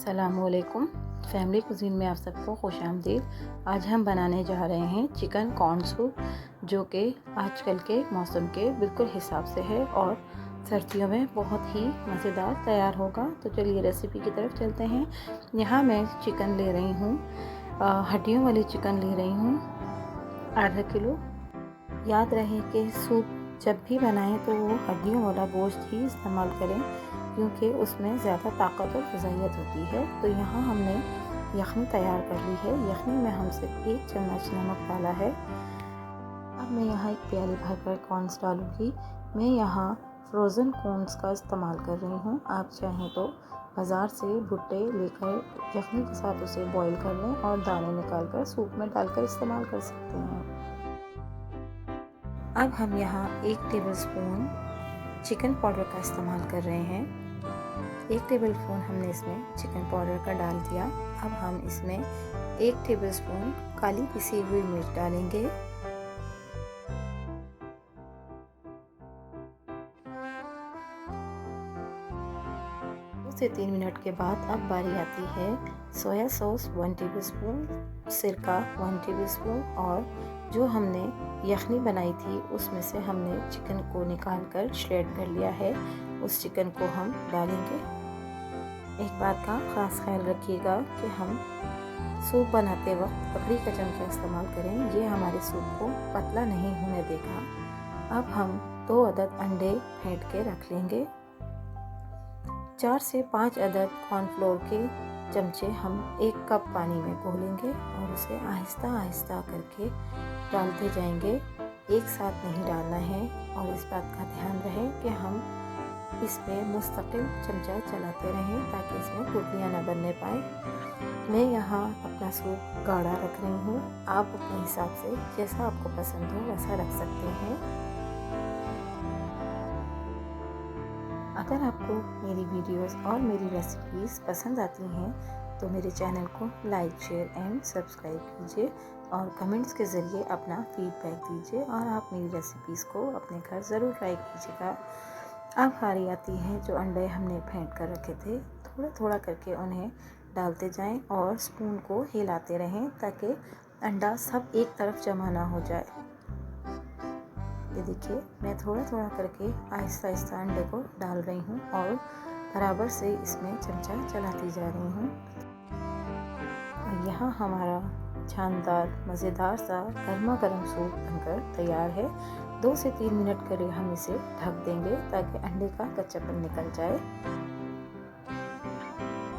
अस्सलामुअलैकुम। Family cuisine में आप सबको खुशामदीद। आज हम बनाने जा रहे हैं चिकन कॉर्न सूप, जो कि आजकल के मौसम के बिल्कुल हिसाब से है और सर्दियों में बहुत ही मज़ेदार तैयार होगा। तो चलिए रेसिपी की तरफ चलते हैं। यहाँ मैं चिकन ले रही हूँ, हड्डियों वाली चिकन ले रही हूँ आधा किलो। याद रहे कि सूप जब भी बनाएं तो वो हड्डियों वाला गोश्त ही इस्तेमाल करें, क्योंकि उसमें ज़्यादा ताकत और ग़िज़ाइयत होती है। तो यहाँ हमने यखनी तैयार कर ली है। यखनी में हम सिर्फ 1 चम्मच नमक डाला है। अब मैं यहाँ एक प्याली भरकर कॉर्नस डालूँगी। मैं यहाँ फ्रोज़न कॉर्नस का इस्तेमाल कर रही हूँ। आप चाहें तो बाज़ार से भुट्टे लेकर यखनी के साथ उसे बॉईल कर लें और दाने निकाल कर सूप में डालकर इस्तेमाल कर सकते हैं। अब हम यहाँ 1 टेबलस्पून चिकन पाउडर का इस्तेमाल कर रहे हैं। 1 टेबलस्पून हमने इसमें चिकन पाउडर का डाल दिया। अब हम इसमें 1 टेबलस्पून काली पिसी हुई मिर्च डालेंगे। से 3 मिनट के बाद अब बारी आती है सोया सॉस 1 टेबलस्पून, सिरका 1 टेबलस्पून और जो हमने यखनी बनाई थी उसमें से हमने चिकन को निकाल कर श्रेड कर लिया है, उस चिकन को हम डालेंगे। एक बात का ख़ास ख्याल रखिएगा कि हम सूप बनाते वक्त लकड़ी का चमचा इस्तेमाल करें, ये हमारे सूप को पतला नहीं होने देगा। अब हम 2 अदद अंडे फेंट के रख लेंगे। 4 से 5 अदद कॉर्नफ्लोर के चमचे हम 1 कप पानी में घोलेंगे और उसे आहिस्ता आहिस्ता करके डालते जाएंगे। एक साथ नहीं डालना है और इस बात का ध्यान रहे कि हम इसमें मुस्तकिल चमचा चलाते रहें ताकि इसमें गुठलियाँ न बनने पाए। मैं यहाँ अपना सूप गाढ़ा रख रही हूँ। आप अपने हिसाब से जैसा आपको पसंद हो वैसा रख सकते हैं। अगर आपको मेरी वीडियोस और मेरी रेसिपीज़ पसंद आती हैं तो मेरे चैनल को लाइक, शेयर एंड सब्सक्राइब कीजिए और कमेंट्स के ज़रिए अपना फीडबैक दीजिए और आप मेरी रेसिपीज़ को अपने घर ज़रूर ट्राई कीजिएगा। अब बारी आती है जो अंडे हमने फेंट कर रखे थे, थोड़ा थोड़ा करके उन्हें डालते जाएं और स्पून को हिलाते रहें ताकि अंडा सब एक तरफ जमा ना हो जाए। ये देखिए, मैं थोड़ा थोड़ा करके आहिस्ता आहिस्ता अंडे को डाल रही हूँ और बराबर से इसमें चमचा चलाती जा रही हूँ। और यहाँ हमारा शानदार मज़ेदार सा गर्मा गर्म सूप बनकर तैयार है। 2 से 3 मिनट के लिए हम इसे ढक देंगे ताकि अंडे का कच्चापन निकल जाए।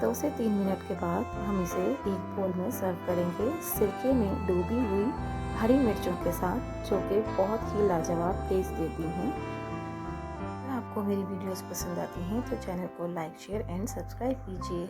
2 से 3 मिनट के बाद हम इसे एक बोल में सर्व करेंगे, सिरके में डूबी हुई हरी मिर्चों के साथ, जो कि बहुत ही लाजवाब टेस्ट देती हैं। अगर आपको मेरी वीडियोस पसंद आती हैं तो चैनल को लाइक, शेयर एंड सब्सक्राइब कीजिए।